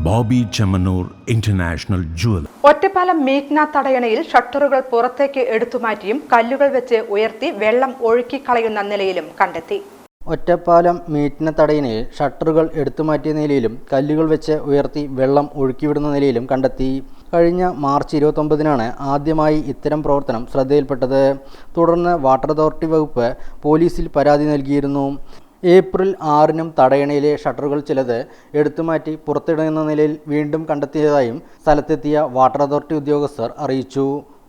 Bobby Chemmanur international Jual. Ottapalam മീറ്റ്ന തടയണയിൽ ഷട്ടറുകൾ പുറത്തേക്ക് എടുത്തുമാറ്റിയും കല്ലുകൾ വെച്ച് ഉയർത്തി വെള്ളം ഒഴുക്കിക്കളയുന്ന നിലയിലും കണ്ടെത്തി. ഒറ്റപ്പാലം മീറ്റ്ന തടയണയിൽ ഷട്ടറുകൾ എടുത്തുമാറ്റിയ നിലയിലും കല്ലുകൾ വെച്ച് ഉയർത്തി വെള്ളം ഒഴുക്കിവിടുന്ന നിലയിലും കണ്ടെത്തി. കഴിഞ്ഞ മാർച്ച് 29-നാണ് ആദ്യമായി ഇത്തരം പ്രവർത്തനം ശ്രദ്ധയിൽപ്പെട്ടത്. തുടർന്ന് വാട്ടർ അതോറിറ്റി വകുപ്പ് പോലീസിൽ പരാതി നൽകിയിരുന്നു. ഏപ്രിൽ 6-നും തടയണയിലെ ഷട്ടറുകൾ ചിലത് എടുത്തുമാറ്റി പുറത്തിടുന്ന നിലയിൽ വീണ്ടും കണ്ടെത്തിയതായും സ്ഥലത്തെത്തിയ വാട്ടർ അതോറിറ്റി ഉദ്യോഗസ്ഥർ അറിയിച്ചു.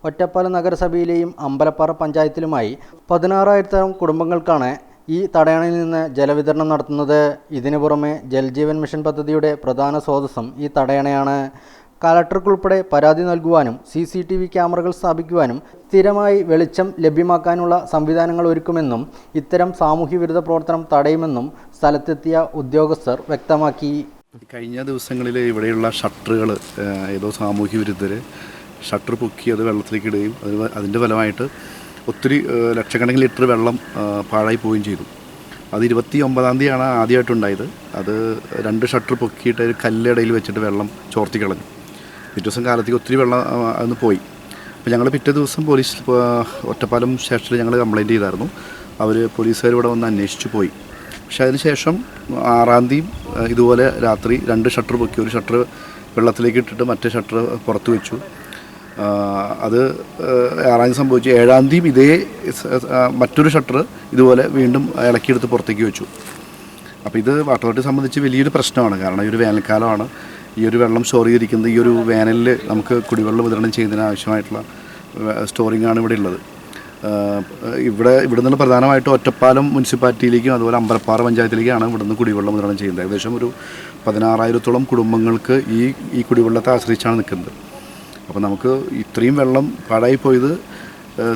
ഒറ്റപ്പാലം നഗരസഭയിലെയും അമ്പലപ്പാറ പഞ്ചായത്തിലുമായി 16,000 കുടുംബങ്ങൾക്കാണ് ഈ തടയണയിൽ നിന്ന് ജലവിതരണം നടത്തുന്നത്. ഇതിനു പുറമെ ജൽജീവൻ മിഷൻ പദ്ധതിയുടെ പ്രധാന സ്രോതസ്സും ഈ തടയണയാണ്. കളക്ടർക്കുൾപ്പെടെ പരാതി നൽകുവാനും CCTV ക്യാമറകൾ സ്ഥാപിക്കുവാനും സ്ഥിരമായി വെളിച്ചം ലഭ്യമാക്കാനുള്ള സംവിധാനങ്ങൾ ഒരുക്കുമെന്നും ഇത്തരം സാമൂഹ്യ വിരുദ്ധ പ്രവർത്തനം തടയുമെന്നും സ്ഥലത്തെത്തിയ ഉദ്യോഗസ്ഥർ വ്യക്തമാക്കി. കഴിഞ്ഞ ദിവസങ്ങളിൽ ഇവിടെയുള്ള ഷട്ടറുകൾ ഏതോ സാമൂഹ്യ വിരുദ്ധർ ഷട്ടർ പൊക്കി അത് വെള്ളത്തിലേക്ക് ഇടുകയും അതിൻ്റെ ഫലമായിട്ട് ഒത്തിരി ലക്ഷക്കണക്കിന് ലിറ്റർ വെള്ളം പാഴായി പോവുകയും ചെയ്തു. അത് 29-ാം തീയതിയാണ് ആദ്യമായിട്ടുണ്ടായത്. അത് 2 ഷട്ടർ പൊക്കിയിട്ട് ഒരു കല്ലിടയിൽ വെച്ചിട്ട് വെള്ളം ചോർത്തി കളഞ്ഞു. പിറ്റേ ദിവസം കാലത്തേക്ക് ഒത്തിരി വെള്ളം അന്ന് പോയി. അപ്പോൾ ഞങ്ങൾ പിറ്റേ ദിവസം പോലീസ് ഒറ്റപ്പാലം സ്റ്റേഷനിൽ ഞങ്ങൾ കംപ്ലയിൻറ്റ് ചെയ്തായിരുന്നു. പോലീസുകാർ ഇവിടെ വന്ന് അന്വേഷിച്ച് പോയി. പക്ഷേ അതിനുശേഷം 6-ാം തീയതി ഇതുപോലെ രാത്രി 2 ഷട്ടർ പൊക്കി, ഒരു ഷട്ടർ വെള്ളത്തിലേക്ക് ഇട്ടിട്ട് മറ്റേ ഷട്ടർ പുറത്ത് വെച്ചു. അത് 6-ാം തീയതി സംഭവിച്ചു. 7-ാം തീയതി ഇതേ മറ്റൊരു ഷട്ടർ ഇതുപോലെ വീണ്ടും ഇളക്കിയെടുത്ത് പുറത്തേക്ക് വെച്ചു. അപ്പോൾ ഇത് വാട്ടർ അതോറിറ്റിയെ സംബന്ധിച്ച് വലിയൊരു പ്രശ്നമാണ്. കാരണം ഈ ഒരു വേനൽക്കാലമാണ്. ഈ ഒരു വെള്ളം സ്റ്റോർ ചെയ്തിരിക്കുന്നത് ഈ ഒരു വേനലിൽ നമുക്ക് കുടിവെള്ളം വിതരണം ചെയ്യുന്നതിന് ആവശ്യമായിട്ടുള്ള സ്റ്റോറിങ്ങാണ് ഇവിടെ ഉള്ളത്. ഇവിടെ നിന്നുള്ള പ്രധാനമായിട്ടും ഒറ്റപ്പാലം മുനിസിപ്പാലിറ്റിയിലേക്കും അതുപോലെ അമ്പലപ്പാറ പഞ്ചായത്തിലേക്കാണ് ഇവിടുന്ന് കുടിവെള്ളം വിതരണം ചെയ്യുന്നത്. ഏകദേശം ഒരു 16,000-ഓളം കുടുംബങ്ങൾക്ക് ഈ കുടിവെള്ളത്തെ ആശ്രയിച്ചാണ് നിൽക്കുന്നത്. അപ്പോൾ നമുക്ക് ഇത്രയും വെള്ളം പാഴായി പോയത്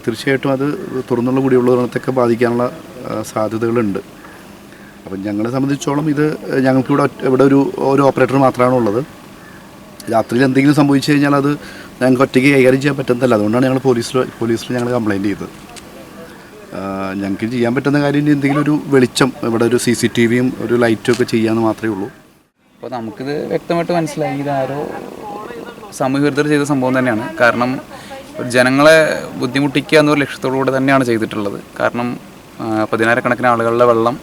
തീർച്ചയായിട്ടും അത് തുറന്നുള്ള കുടിവെള്ള വിതരണത്തൊക്കെ ബാധിക്കാനുള്ള സാധ്യതകളുണ്ട്. അപ്പം ഞങ്ങളെ സംബന്ധിച്ചോളം ഇത് ഞങ്ങൾക്കിവിടെ ഒരു ഓപ്പറേറ്റർ മാത്രമാണ് ഉള്ളത്. രാത്രിയിൽ എന്തെങ്കിലും സംഭവിച്ചു കഴിഞ്ഞാൽ അത് ഞങ്ങൾക്ക് ഒറ്റയ്ക്ക് കൈകാര്യം ചെയ്യാൻ പറ്റുന്നതല്ല. അതുകൊണ്ടാണ് ഞങ്ങൾ പോലീസിൽ ഞങ്ങൾ കംപ്ലയിൻറ്റ് ചെയ്തത്. ഞങ്ങൾക്ക് ചെയ്യാൻ പറ്റുന്ന കാര്യം എന്തെങ്കിലും ഒരു വെളിച്ചം, ഇവിടെ ഒരു CCTVയും ഒരു ലൈറ്റും ഒക്കെ ചെയ്യാമെന്ന് മാത്രമേ ഉള്ളൂ. അപ്പോൾ നമുക്കിത് വ്യക്തമായിട്ട് മനസ്സിലായി ഇതാരോ സാമൂഹ്യ വിരുദ്ധർ ചെയ്ത സംഭവം തന്നെയാണ്. കാരണം ജനങ്ങളെ ബുദ്ധിമുട്ടിക്കുക എന്നൊരു ലക്ഷ്യത്തോടുകൂടി തന്നെയാണ് ചെയ്തിട്ടുള്ളത്. കാരണം 10,000-കണക്കിന് ആളുകളുടെ വെള്ളം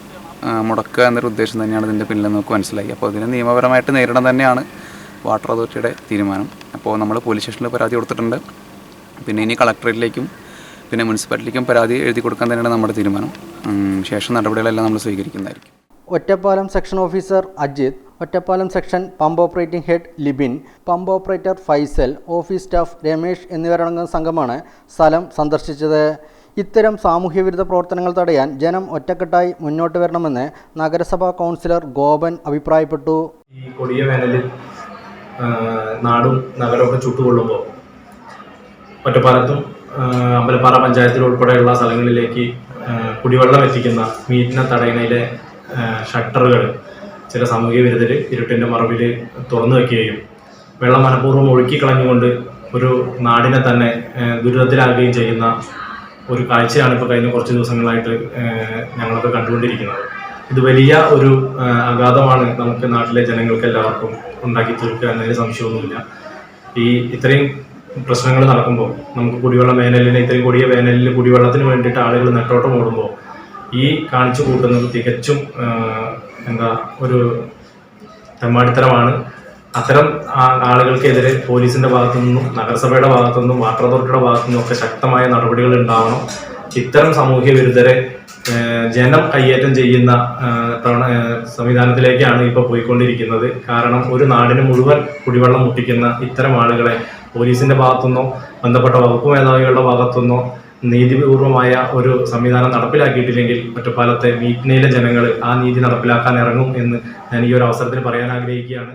മുടക്കുക എന്നൊരു ഉദ്ദേശം തന്നെയാണ് ഇതിൻ്റെ പിന്നിൽ നമുക്ക് മനസ്സിലായി. അപ്പോൾ ഇതിനെ നിയമപരമായിട്ട് നേരിടാൻ തന്നെയാണ് വാട്ടർ അതോറിറ്റിയുടെ തീരുമാനം. അപ്പോൾ നമ്മൾ പോലീസ് സ്റ്റേഷനിൽ പരാതി കൊടുത്തിട്ടുണ്ട്. പിന്നെ ഇനി കളക്ടറേറ്റിലേക്കും പിന്നെ മുനിസിപ്പാലിറ്റിയിലേക്കും പരാതി എഴുതി കൊടുക്കാൻ തന്നെയാണ് നമ്മുടെ തീരുമാനം. ശേഷം നടപടികളെല്ലാം നമ്മൾ സ്വീകരിക്കുന്നതായിരിക്കും. Ottapalam section officer Ajith, Ottapalam section pump operating head Libin, pump operator Faisal, office staff Ramesh എന്നിവരടങ്ങുന്ന സംഘമാണ് സ്ഥലം സന്ദർശിച്ചത്. ഇത്തരം സാമൂഹ്യവിരുദ്ധ പ്രവർത്തനങ്ങൾ തടയാൻ ജനം ഒറ്റക്കെട്ടായി മുന്നോട്ട് വരണമെന്ന് നഗരസഭാ കൗൺസിലർ ഗോപൻ അഭിപ്രായപ്പെട്ടു. ഈ കൊടിയ വേനലിൽ നാടും നഗരമൊക്കെ ചുട്ടുകൊള്ളുമ്പോൾ ഒറ്റപ്പാലത്തും അമ്പലപ്പാറ പഞ്ചായത്തിൽ ഉൾപ്പെടെയുള്ള സ്ഥലങ്ങളിലേക്ക് കുടിവെള്ളം എത്തിക്കുന്ന മീറ്റ്ന തടയണയിലെ ഷട്ടറുകൾ ചില സാമൂഹ്യ വിരുദ്ധർ ഇരുട്ടിൻ്റെ മറവിൽ തുറന്നു വയ്ക്കുകയും വെള്ളം മനഃപൂർവ്വം ഒഴുക്കിക്കളഞ്ഞുകൊണ്ട് ഒരു നാടിനെ തന്നെ ദുരിതത്തിലാക്കുകയും ചെയ്യുന്ന ഒരു കാഴ്ചയാണ് ഇപ്പോൾ കഴിഞ്ഞ കുറച്ച് ദിവസങ്ങളായിട്ട് ഞങ്ങളൊക്കെ കണ്ടുകൊണ്ടിരിക്കുന്നത്. ഇത് വലിയ ഒരു ആഘാതമാണ് നമുക്ക് നാട്ടിലെ ജനങ്ങൾക്ക് എല്ലാവർക്കും ഉണ്ടാക്കി തീർക്കുക എന്നതിന് സംശയമൊന്നുമില്ല. ഇത്രയും പ്രശ്നങ്ങൾ നടക്കുമ്പോൾ നമുക്ക് ഇത്രയും കൊടിയ വേനലിൽ കുടിവെള്ളത്തിന് വേണ്ടിയിട്ട് ആളുകൾ നെട്ടോട്ടം ഓടുമ്പോൾ ഈ കാണിച്ചു കൂട്ടുന്നത് തികച്ചും ഒരു തെമ്മാടിത്തരമാണ്. അത്തരം ആളുകൾക്കെതിരെ പോലീസിന്റെ ഭാഗത്തുനിന്നും നഗരസഭയുടെ ഭാഗത്തുനിന്നും വാട്ടർ അതോറിറ്റിയുടെ ഭാഗത്തുനിന്നും ഒക്കെ ശക്തമായ നടപടികൾ ഉണ്ടാവണം. ഇത്തരം സാമൂഹ്യ വിരുദ്ധരെ ജനം കയ്യേറ്റം ചെയ്യുന്ന സംവിധാനത്തിലേക്കാണ് ഇപ്പോൾ പോയിക്കൊണ്ടിരിക്കുന്നത്. കാരണം ഒരു നാടിന് മുഴുവൻ കുടിവെള്ളം മുട്ടിക്കുന്ന ഇത്തരം ആളുകളെ പോലീസിന്റെ ഭാഗത്തുനിന്നോ ബന്ധപ്പെട്ട വകുപ്പ് മേധാവികളുടെ ഭാഗത്തുനിന്നോ നീതിപൂർവമായ ഒരു സംവിധാനം നടപ്പിലാക്കിയിട്ടില്ലെങ്കിൽ ഒറ്റപ്പാലത്തെ മീറ്റ്നയിലെ ജനങ്ങൾ ആ നീതി നടപ്പിലാക്കാൻ ഇറങ്ങും എന്ന് ഞാൻ ഈ ഒരു അവസരത്തിൽ പറയാൻ ആഗ്രഹിക്കുകയാണ്.